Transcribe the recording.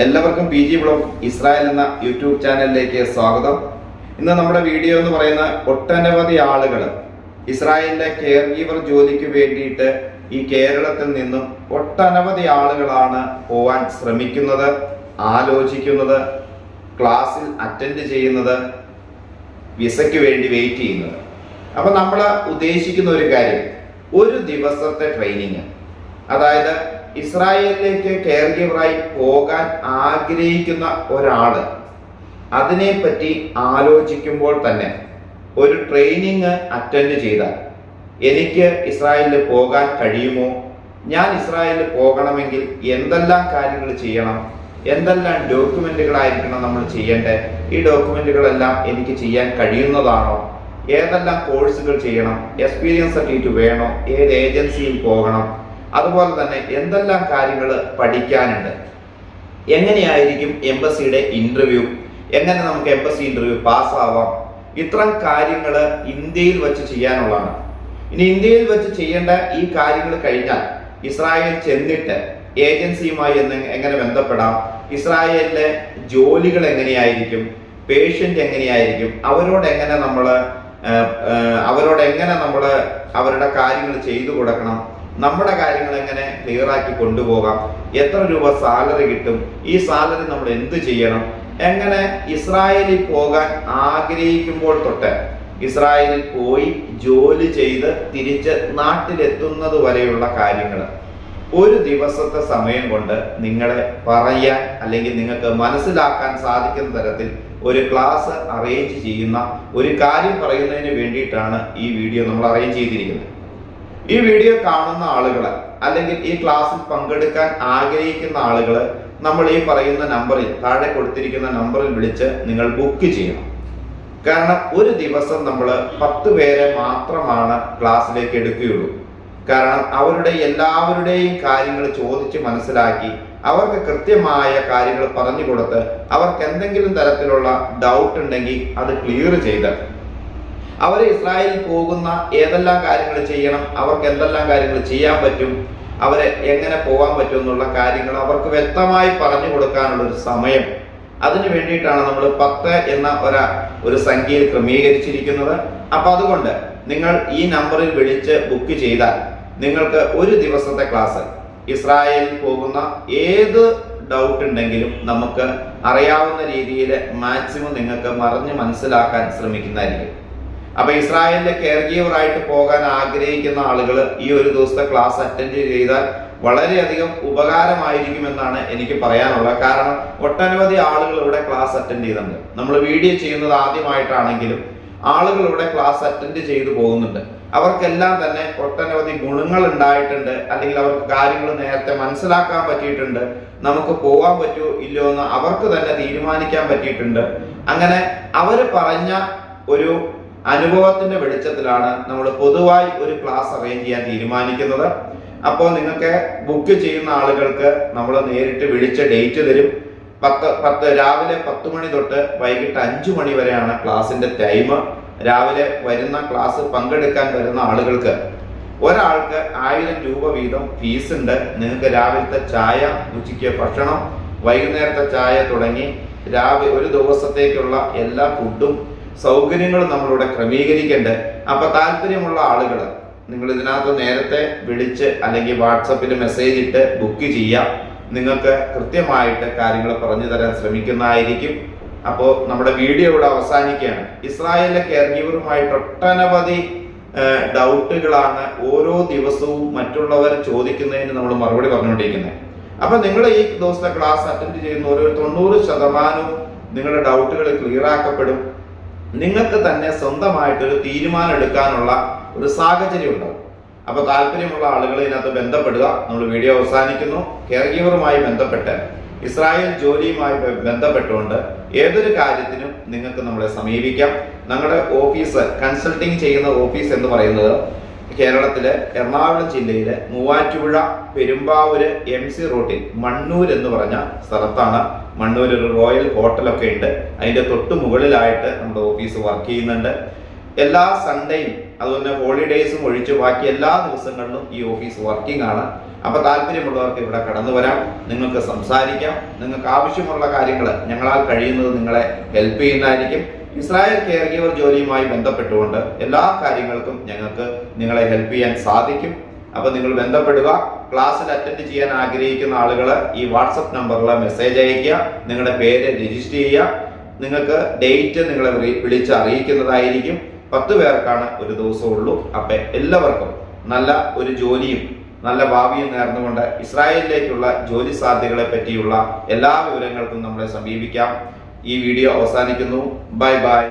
എല്ലാവർക്കും PG blog Israel എന്ന YouTube ചാനലിലേക്ക് സ്വാഗതം. ഇന്ന് നമ്മുടെ വീഡിയോ എന്ന് പറയുന്ന ഒട്ടനവധി ആളുകൾ ഇസ്രായേലിലെ കെയർ ഗീവർ ജോലിക്ക് വേണ്ടിയിട്ട് ഈ കേരളത്തിൽ നിന്നും ഒട്ടനവധി ആളുകളാണ് പോവാൻ ശ്രമിക്കുന്നത്, ആലോചിക്കുന്നത്, ക്ലാസ്സിൽ അറ്റൻഡ് ചെയ്യുന്നത്, വിസയ്ക്ക് വേണ്ടി വെയിറ്റ് ചെയ്യുന്നത്. അപ്പൊ നമ്മൾ ഉദ്ദേശിക്കുന്ന ഒരു കാര്യം, ഒരു ദിവസത്തെ ട്രെയിനിങ്, അതായത് ഇസ്രായേലിലേക്ക് കെയർ ഗീവറായി പോകാൻ ആഗ്രഹിക്കുന്ന ഒരാള് അതിനെപ്പറ്റി ആലോചിക്കുമ്പോൾ തന്നെ ഒരു ട്രെയിനിങ് അറ്റൻഡ് ചെയ്താൽ എനിക്ക് ഇസ്രായേലിൽ പോകാൻ കഴിയുമോ, ഞാൻ ഇസ്രായേലിൽ പോകണമെങ്കിൽ എന്തെല്ലാം കാര്യങ്ങൾ ചെയ്യണം, എന്തെല്ലാം ഡോക്യുമെന്റുകളായിരിക്കണം നമ്മൾ ചെയ്യേണ്ടത്, ഈ ഡോക്യുമെന്റുകളെല്ലാം എനിക്ക് ചെയ്യാൻ കഴിയുന്നതാണോ, ഏതെല്ലാം കോഴ്സുകൾ ചെയ്യണം, എക്സ്പീരിയൻസ് സർട്ടിഫിക്കറ്റ് വേണോ, ഏത് ഏജൻസിയിൽ പോകണം, അതുപോലെ തന്നെ എന്തെല്ലാം കാര്യങ്ങൾ പഠിക്കാനുണ്ട്, എങ്ങനെയായിരിക്കും എംബസിയുടെ ഇന്റർവ്യൂ, എങ്ങനെ നമുക്ക് എംബസി ഇന്റർവ്യൂ പാസ്സാവാം, ഇത്തരം കാര്യങ്ങൾ ഇന്ത്യയിൽ വെച്ച് ചെയ്യാനുള്ളതാണ്. ഇനി ഇന്ത്യയിൽ വെച്ച് ചെയ്യേണ്ട ഈ കാര്യങ്ങൾ കഴിഞ്ഞാൽ ഇസ്രായേൽ ചെന്നിട്ട് ഏജൻസിയുമായി എങ്ങനെ ബന്ധപ്പെടാം, ഇസ്രായേലിലെ ജോലികൾ എങ്ങനെയായിരിക്കും, പേഷ്യന്റ് എങ്ങനെയായിരിക്കും, അവരോട് എങ്ങനെ നമ്മൾ അവരുടെ കാര്യങ്ങൾ ചെയ്തു കൊടുക്കണം, നമ്മുടെ കാര്യങ്ങൾ എങ്ങനെ ക്ലിയർ ആക്കി കൊണ്ടുപോകാം, എത്ര രൂപ സാലറി കിട്ടും, ഈ സാലറി നമ്മൾ എന്ത് ചെയ്യണം, എങ്ങനെ ഇസ്രായേലിൽ പോകാൻ ആഗ്രഹിക്കുമ്പോൾ തൊട്ട് ഇസ്രായേലിൽ പോയി ജോലി ചെയ്ത് തിരിച്ച് നാട്ടിലെത്തുന്നത് വരെയുള്ള കാര്യങ്ങൾ ഒരു ദിവസത്തെ സമയം കൊണ്ട് നിങ്ങളെ പറയാൻ അല്ലെങ്കിൽ നിങ്ങൾക്ക് മനസ്സിലാക്കാൻ സാധിക്കുന്ന തരത്തിൽ ഒരു ക്ലാസ് അറേഞ്ച് ചെയ്യുന്ന ഒരു കാര്യം പറയുന്നതിന് വേണ്ടിയിട്ടാണ് ഈ വീഡിയോ നമ്മൾ അറേഞ്ച് ചെയ്തിരിക്കുന്നത്. ഈ വീഡിയോ കാണുന്ന ആളുകൾ അല്ലെങ്കിൽ ഈ ക്ലാസ്സിൽ പങ്കെടുക്കാൻ ആഗ്രഹിക്കുന്ന ആളുകൾ നമ്മൾ ഈ പറയുന്ന നമ്പറിൽ, താഴെ കൊടുത്തിരിക്കുന്ന നമ്പറിൽ വിളിച്ച് നിങ്ങൾ ബുക്ക് ചെയ്യണം. കാരണം ഒരു ദിവസം നമ്മൾ 10 പേരെ മാത്രമാണ് ക്ലാസ്സിലേക്ക് എടുക്കുകയുള്ളൂ. കാരണം അവരുടെ എല്ലാവരുടെയും കാര്യങ്ങൾ ചോദിച്ച് മനസ്സിലാക്കി അവർക്ക് കൃത്യമായ കാര്യങ്ങൾ പറഞ്ഞു കൊടുത്ത് അവർക്ക് എന്തെങ്കിലും തരത്തിലുള്ള ഡൗട്ട് ഉണ്ടെങ്കിൽ അത് ക്ലിയർ ചെയ്ത് അവർ ഇസ്രായേലിൽ പോകുന്ന ഏതെല്ലാം കാര്യങ്ങൾ ചെയ്യണം, അവർക്ക് എന്തെല്ലാം കാര്യങ്ങൾ ചെയ്യാൻ പറ്റും, അവരെ എങ്ങനെ പോകാൻ പറ്റും എന്നുള്ള കാര്യങ്ങൾ അവർക്ക് വ്യക്തമായി പറഞ്ഞു കൊടുക്കാനുള്ള ഒരു സമയം, അതിനു വേണ്ടിയിട്ടാണ് നമ്മൾ 10 എന്ന ഒരു സംഖ്യയിൽ ക്രമീകരിച്ചിരിക്കുന്നത്. അപ്പൊ അതുകൊണ്ട് നിങ്ങൾ ഈ നമ്പറിൽ വിളിച്ച് ബുക്ക് ചെയ്താൽ നിങ്ങൾക്ക് ഒരു ദിവസത്തെ ക്ലാസ് ഇസ്രായേലിൽ പോകുന്ന ഏത് ഡൗട്ട് ഉണ്ടെങ്കിലും നമുക്ക് അറിയാവുന്ന രീതിയിൽ മാക്സിമം നിങ്ങൾക്ക് പറഞ്ഞ് മനസ്സിലാക്കാൻ ശ്രമിക്കുന്നതായിരിക്കും. അപ്പൊ ഇസ്രായേലിലെ കെയർ ഗീവറായിട്ട് പോകാൻ ആഗ്രഹിക്കുന്ന ആളുകൾ ഈ ഒരു ദിവസത്തെ ക്ലാസ് അറ്റൻഡ് ചെയ്താൽ വളരെയധികം ഉപകാരമായിരിക്കുമെന്നാണ് എനിക്ക് പറയാനുള്ളത്. കാരണം ഒട്ടനവധി ആളുകൾ ഇവിടെ ക്ലാസ് അറ്റൻഡ് ചെയ്തിട്ടുണ്ട്. നമ്മൾ വീഡിയോ ചെയ്യുന്നത് ആദ്യമായിട്ടാണെങ്കിലും ആളുകൾ ഇവിടെ ക്ലാസ് അറ്റൻഡ് ചെയ്തു പോകുന്നുണ്ട്. അവർക്കെല്ലാം തന്നെ ഒട്ടനവധി ഗുണങ്ങൾ ഉണ്ടായിട്ടുണ്ട്, അല്ലെങ്കിൽ അവർക്ക് കാര്യങ്ങൾ നേരത്തെ മനസ്സിലാക്കാൻ പറ്റിയിട്ടുണ്ട്, നമുക്ക് പോകാൻ പറ്റുമോ ഇല്ലയോ എന്ന് അവർക്ക് തന്നെ തീരുമാനിക്കാൻ പറ്റിയിട്ടുണ്ട്. അങ്ങനെ അവർ പറഞ്ഞ ഒരു അനുഭവത്തിന്റെ വെളിച്ചത്തിലാണ് നമ്മൾ പൊതുവായി ഒരു ക്ലാസ് അറേഞ്ച് ചെയ്യാൻ തീരുമാനിക്കുന്നത്. അപ്പോൾ നിങ്ങൾക്ക് ബുക്ക് ചെയ്യുന്ന ആളുകൾക്ക് നമ്മൾ നേരിട്ട് വിളിച്ച ഡേറ്റ് തരും. രാവിലെ 10 മണി തൊട്ട് വൈകിട്ട് 5 മണി വരെയാണ് ക്ലാസിന്റെ ടൈം. രാവിലെ വരുന്ന ക്ലാസ് പങ്കെടുക്കാൻ വരുന്ന ആളുകൾക്ക് ഒരാൾക്ക് 1000 രൂപ വീതം ഫീസ് ഉണ്ട്. നിങ്ങൾക്ക് രാവിലത്തെ ചായ, ഉച്ചയ്ക്ക് ഭക്ഷണം, വൈകുന്നേരത്തെ ചായ തുടങ്ങി ഒരു ദിവസത്തേക്കുള്ള എല്ലാ ഫുഡും സൗകര്യങ്ങളും നമ്മളിവിടെ ക്രമീകരിക്കേണ്ടത്. അപ്പൊ താല്പര്യമുള്ള ആളുകൾ നിങ്ങൾ ഇതിനകത്ത് നേരത്തെ വിളിച്ച് അല്ലെങ്കിൽ വാട്സപ്പിൽ മെസ്സേജ് ഇട്ട് ബുക്ക് ചെയ്യാം. നിങ്ങൾക്ക് കൃത്യമായിട്ട് കാര്യങ്ങൾ പറഞ്ഞു തരാൻ ശ്രമിക്കുന്നതായിരിക്കും. അപ്പോൾ നമ്മുടെ വീഡിയോ ഇവിടെ അവസാനിക്കുകയാണ്. ഇസ്രായേലിലെ കെയർ ഗീവറുമായിട്ട് ഒട്ടനവധി ഡൗട്ടുകളാണ് ഓരോ ദിവസവും മറ്റുള്ളവർ ചോദിക്കുന്നതിന് നമ്മൾ മറുപടി പറഞ്ഞുകൊണ്ടിരിക്കുന്നത്. അപ്പൊ നിങ്ങൾ ഈ ദിവസത്തെ ക്ലാസ് അറ്റൻഡ് ചെയ്യുന്ന ഒരു 90% നിങ്ങളുടെ ഡൗട്ടുകൾ ക്ലിയർ ആക്കപ്പെടും. നിങ്ങൾക്ക് തന്നെ സ്വന്തമായിട്ടൊരു തീരുമാനം എടുക്കാനുള്ള ഒരു സാഹചര്യം ഉണ്ടാവും. അപ്പൊ താല്പര്യമുള്ള ആളുകൾ ഇതിനകത്ത് ബന്ധപ്പെടുക. നമ്മൾ വീഡിയോ അവസാനിക്കുന്നു. കെയർ ഗീവറുമായി ബന്ധപ്പെട്ട് ഇസ്രായേൽ ജോലിയുമായി ബന്ധപ്പെട്ടുകൊണ്ട് ഏതൊരു കാര്യത്തിനും നിങ്ങൾക്ക് നമ്മളെ സമീപിക്കാം. ഞങ്ങളുടെ ഓഫീസ്, കൺസൾട്ടിങ് ചെയ്യുന്ന ഓഫീസ് എന്ന് പറയുന്നത് കേരളത്തിലെ എറണാകുളം ജില്ലയിലെ മൂവാറ്റുപുഴ പെരുമ്പാവൂര് MC റോഡിൽ മണ്ണൂർ എന്ന് പറഞ്ഞ സ്ഥലത്താണ്. മണ്ണൂർ ഒരു റോയൽ ഹോട്ടലൊക്കെ ഉണ്ട്. അതിന്റെ തൊട്ട് മുകളിലായിട്ട് നമ്മുടെ ഓഫീസ് വർക്ക് ചെയ്യുന്നുണ്ട്. എല്ലാ സൺഡേയും അതുപോലെ ഹോളിഡേയ്സും ഒഴിച്ച് ബാക്കി എല്ലാ ദിവസങ്ങളിലും ഈ ഓഫീസ് വർക്കിംഗ് ആണ്. അപ്പൊ താല്പര്യമുള്ളവർക്ക് ഇവിടെ കടന്നു വരാം, നിങ്ങൾക്ക് സംസാരിക്കാം, നിങ്ങൾക്ക് ആവശ്യമുള്ള കാര്യങ്ങൾ ഞങ്ങളാൽ കഴിയുന്നത് നിങ്ങളെ ഹെൽപ്പ് ചെയ്യുന്നതായിരിക്കും. ഇസ്രായേൽ കെയർ ഗീവർ ജോലിയുമായി ബന്ധപ്പെട്ടുകൊണ്ട് എല്ലാ കാര്യങ്ങൾക്കും ഞങ്ങൾക്ക് നിങ്ങളെ ഹെൽപ്പ് ചെയ്യാൻ സാധിക്കും. അപ്പൊ നിങ്ങൾ ബന്ധപ്പെടുക. ക്ലാസ്സിൽ അറ്റൻഡ് ചെയ്യാൻ ആഗ്രഹിക്കുന്ന ആളുകൾ ഈ വാട്സപ്പ് നമ്പറിൽ മെസ്സേജ് അയക്കുക, നിങ്ങളുടെ പേര് രജിസ്റ്റർ ചെയ്യുക. നിങ്ങൾക്ക് ഡേറ്റ് നിങ്ങളെ വിളിച്ച് അറിയിക്കുന്നതായിരിക്കും. 10 പേർക്കാണ് ഒരു ദിവസമുള്ളൂ. അപ്പൊ എല്ലാവർക്കും നല്ല ഒരു ജോലിയും നല്ല ഭാവിയും നേർന്നുകൊണ്ട് ഇസ്രായേലിലേക്കുള്ള ജോലി സാധ്യതകളെ പറ്റിയുള്ള എല്ലാ വിവരങ്ങൾക്കും നമ്മളെ സമീപിക്കാം. ഈ വീഡിയോ അവസാനിക്കുന്നു. Bye bye.